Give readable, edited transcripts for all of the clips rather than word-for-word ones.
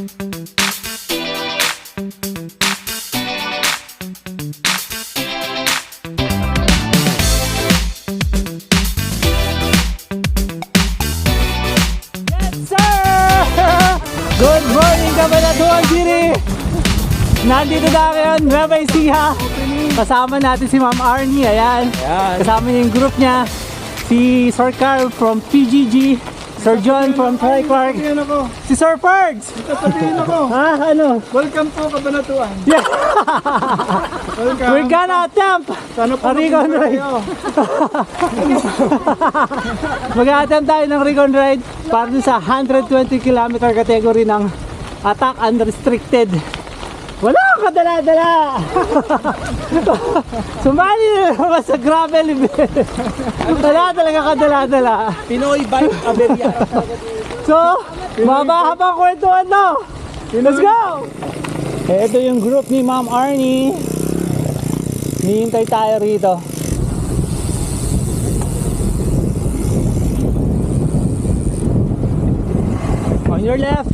Good morning, Cabanatuan City! Nandito na ngayon, Nueva Ecija. Kasama natin si Ma'am Arnie, ayan. Kasama niya yung group niya. Si Sir Carl from PGG, Sir John from Tri-Clark, si Sir Ferds! Sasabihin ako, Ano? welcome to Cabanatuan. Yeah. Welcome. We're gonna attempt Sana po Recon naman ride. kayo. Mag-attempt tayo ng recon ride para dun sa 120 km category ng attack unrestricted. Wala akong kadala-dala! Sumali na naman sa gravel event. Wala talaga kadala-dala. Pinoy bike aberya. So, mabahaba ang kwentuhan to. Let's go! Ito yung group ni Ma'am Arnie. Hihintay tayo rito. On your left.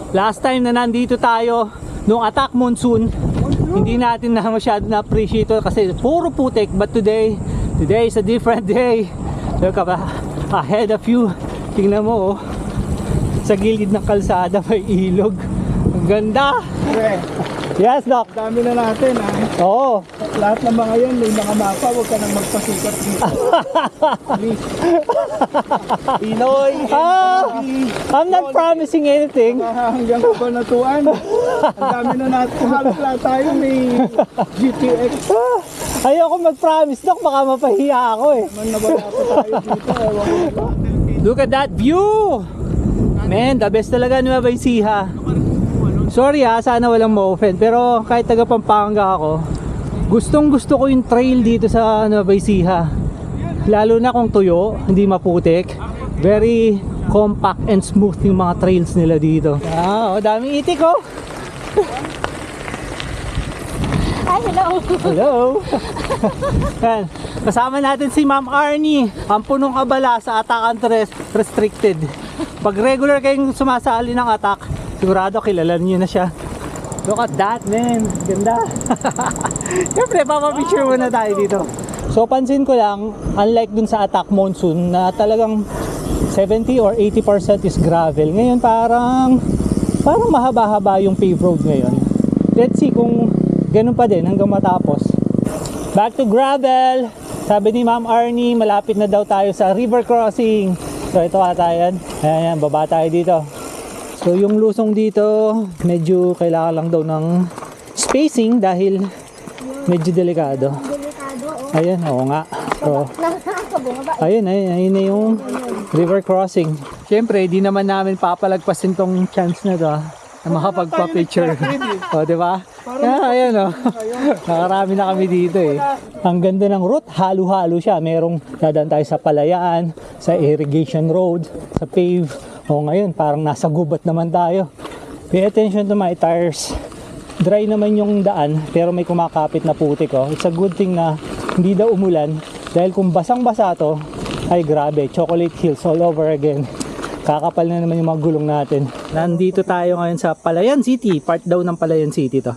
Last time na nandito tayo nung attack monsoon, hindi natin na masyado na-appreciate ito kasi puro putik. But today is a different day. Look up ahead of you. Tingnan mo, oh. Sa gilid ng kalsada may ilog. Ang ganda. Pre, Yes, Doc. dami na natin ha. Oo. Lahat ng mga yan, may mga mapa, huwag ka nang magpasikat dito. Please. Pinoy, I'm not promising anything. hanggang Cabanatuan. Ang dami na natin. Halos lahat tayo may GTX. Ayoko mag-promise, Doc. Baka mapahiya ako eh. Man nawala pa tayo dito. Ewan ko ba? Look at that view! Man, the best talaga Nueva Ecija. Sorry sana walang ma-offend. Pero kahit taga Pampanga ako, gustong gusto ko yung trail dito sa Nueva Ecija. Lalo na kung tuyo, hindi maputik. Very compact and smooth yung mga trails nila dito. Daming itik oh! Ay, hello. Hello! Yan. Kasama natin si Ma'am Arnie, ang punong abala sa attack unrestricted. Pag regular kayong sumasali ng attack, sigurado kilala niyo na siya. Look at that, man. Ganda. Siyempre, papapicture muna tayo dito. So, pansin ko lang, unlike dun sa attack monsoon na talagang 70 or 80% is gravel. Ngayon, parang mahaba-haba yung paved road ngayon. Let's see kung ganun pa din hanggang matapos. Back to gravel. Sabi ni Ma'am Arnie, malapit na daw tayo sa river crossing. So, ito ata yan. Ayan, baba tayo dito. So yung lusong dito medyo kailangan lang daw ng spacing dahil medyo delikado. Ayan, oo nga. So, ayun na yung river crossing. Siyempre, di naman namin papalagpasin tong chance na to na makapagpa-picture. O, diba? Ayan o. Nakarami na kami dito eh. Ang ganda ng route, halo-halo siya. Merong dadaan tayo sa Palayaan, sa irrigation road, sa pave. O ngayon, parang nasa gubat naman tayo. Pay attention to my tires. Dry naman yung daan, pero may kumakapit na putik. Oh. It's a good thing na hindi daw umulan. Dahil kung basang-basa to, ay grabe, chocolate hills all over again. Kakapal na naman yung mga gulong natin. Nandito tayo ngayon sa Palayan City. Part daw ng Palayan City to.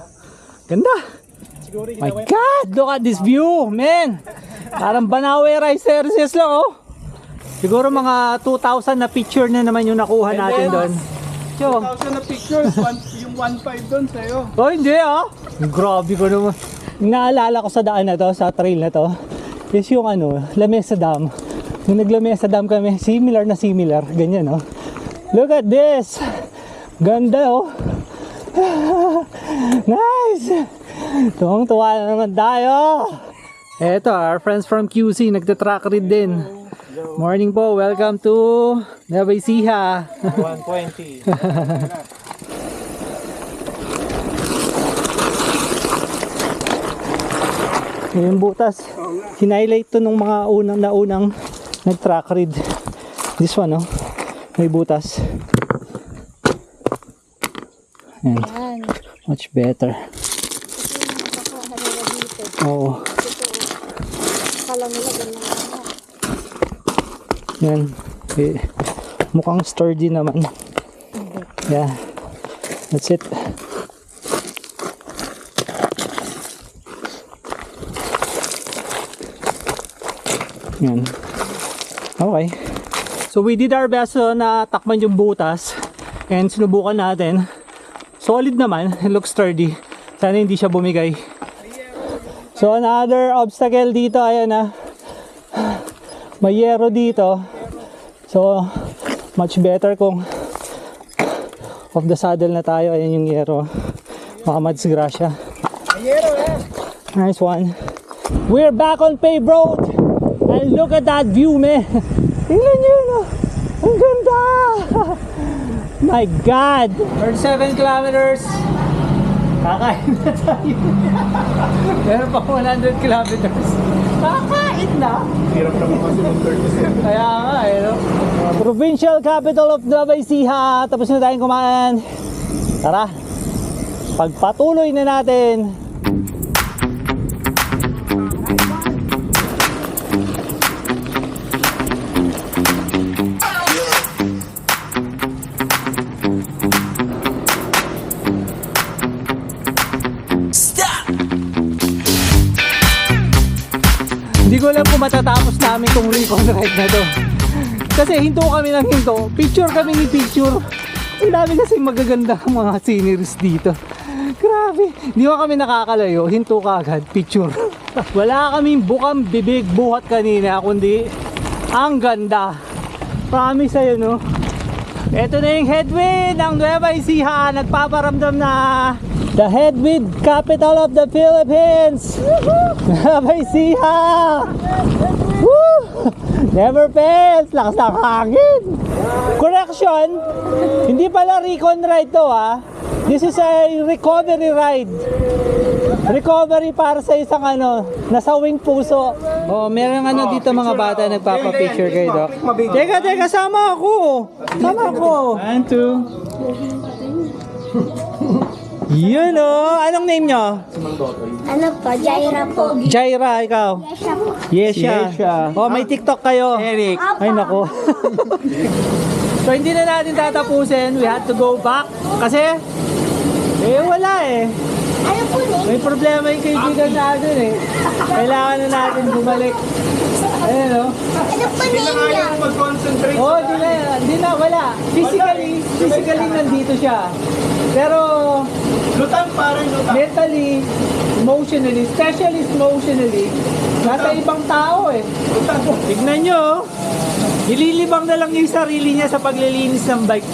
Ganda! My God! Look at this view, man! Parang Banawe Rice Terraces lang, oh! Siguro mga 2,000 na picture na naman yung nakuha natin doon. 2,000 na pictures, yung 1.5 doon sa'yo. Oh, hindi ah. Grabe ko naman. Naalala ko sa daan na to, sa trail na to, is yung Lamesa Dam. Nung nag-Lamesa Dam kami, similar, ganyan oh. Look at this. Ganda oh. Nice. Tuwang-tuwa na naman tayo. Eto, our friends from QC, nagtatrack rin din. Morning po, welcome to Nueva Ecija. 120. Yung butas, hinighlight to nung mga unang nag-track read. This one, oh, may butas. Ayan. Much better. Oo. Yan. Okay. Mukhang sturdy naman. Yeah. That's it. Yan. Okay. So we did our best na takman yung butas and sinubukan natin. Solid naman. It looks sturdy. Sana hindi siya bumigay. So another obstacle dito, ayan na. May yero dito. So much better kung off the saddle na tayo. Ayan yung yero. Baka madsgrasya. Nice one. We're back on paved road. And look at that view, man. Tingnan nyo, no? Ang ganda. My God. 37 kilometers. Kakain na tayo. Meron pa 100 kilometers. Kakain na. Hirap naman kasi ng 37. Kaya nga, eh, no? Provincial capital of Nueva Ecija. Tapos na tayong kumain. Tara. Pagpatuloy na natin. Hindi ko alam kung matatapos namin tong recon ride na to. Kasi hinto kami ng hinto. Picture kami ni picture. Ang dami kasi magaganda mga sceneries dito. Grabe. Hindi mo kami nakakalayo. Hinto ka agad. Picture. Wala kaming bukang bibig buhat kanina. Kundi ang ganda. Promise sa'yo, no? Ito na yung headwind ng Nueva Ecija. Nagpaparamdam na. The headwind capital of the Philippines. Nueva Ecija. Woo! Never fails. Lakas ng hangin. Correction. Hindi pala recon ride to, ha. This is a recovery ride. Recovery para sa isang nasawing puso. Oh, meron dito mga bata nagpapa-picture kayo, Doc. Teka, sama ako. Sama ako. 1, 2. Yun, oh. Anong name nyo? Ano po? Jaira po. Jaira, ikaw? Yesha po. Yesha. Oh, may TikTok kayo. Eric. Ay, nako. So, hindi na natin tatapusin. We had to go back. Kasi, wala eh. Ano po name? May problema yung kaibigan natin eh. Kailangan na natin bumalik. Ayun, no? Ano po name niya? Mag-concentrate. Oh, di na, wala. Physically nandito siya. Pero, Lutang parang lutang. mentally, emotionally, especially emotionally, nasa ibang tao eh. Lutang. Tignan nyo, nililibang na lang yung sarili niya sa paglilinis ng bike.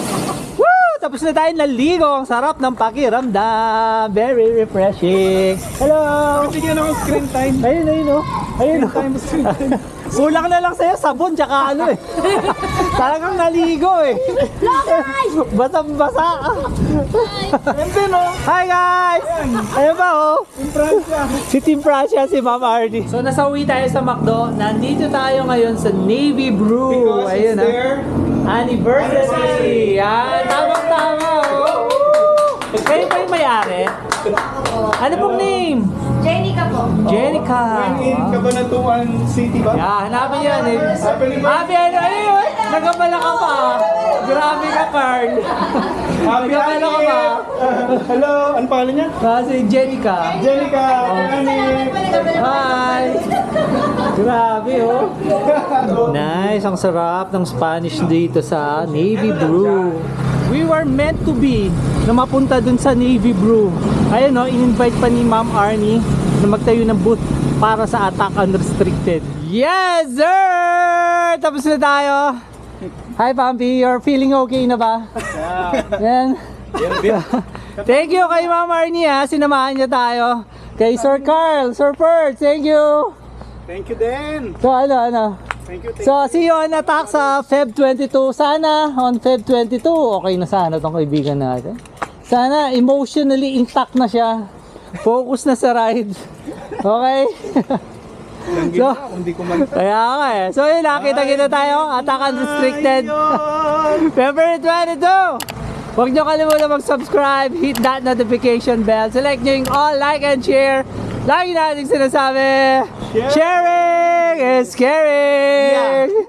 Woo! Tapos na tayo naligo. Ang sarap ng pakiramdam. Very refreshing. Hello! Bigyan ako screen time. Ayun, oh. Ayun, oh. Kulang na lang sa'yo, sabon, tsaka eh. Talagang naligo eh. Basang-basa. Nandun, oh. Hi guys! Ayun ba, oh? Yung Francia. Si Team Francia, si Ma'am Arnie. So nasauwi tayo sa McDo. Nandito tayo ngayon sa Navy Brew. Because Ayun, it's their anniversary. Yan, tamang-tama. Oh. Kayo pa yung may-ari? Ano pong name? Jenica po. Jenica. in Cabanatuan City ba? Yeah, hanapin yan eh. Happening ba? Happy ayun, nagabala ka pa. Grabe ka, Carl. Happy Nagabala ka pa. Hello, ano pangalan niya? Kasi Jenica. Jenica. Hi! Grabe, oh. Nice, ang sarap ng Spanish dito sa Navy Brew. We were meant to be na mapunta dun sa Navy Brew. Ayun, no, in-invite pa ni Ma'am Arnie na magtayo ng booth para sa Attack Unrestricted. Yes, sir! Tapos na tayo. Hi, Pampi. You're feeling okay na ba? Yan. Thank you kay Ma'am Arnie, ha. Sinamahan niya tayo. Kay Sir Carl, Sir Pert, thank you. Thank you din. So, ano. Thank you. So, see you on Attack sa Feb 22. Sana, on Feb 22, okay na sana tong kaibigan natin. Sana, emotionally intact na siya. Focus na sa ride. Okay? So, Hindi ko man. kaya nga eh. So, yun, nakita tayo. Attack Unrestricted. February 22. Huwag nyo kalimutan mag-subscribe. Hit that notification bell. Select nyo yung all, like, and share. Lagi natin sinasabi, sharing is caring!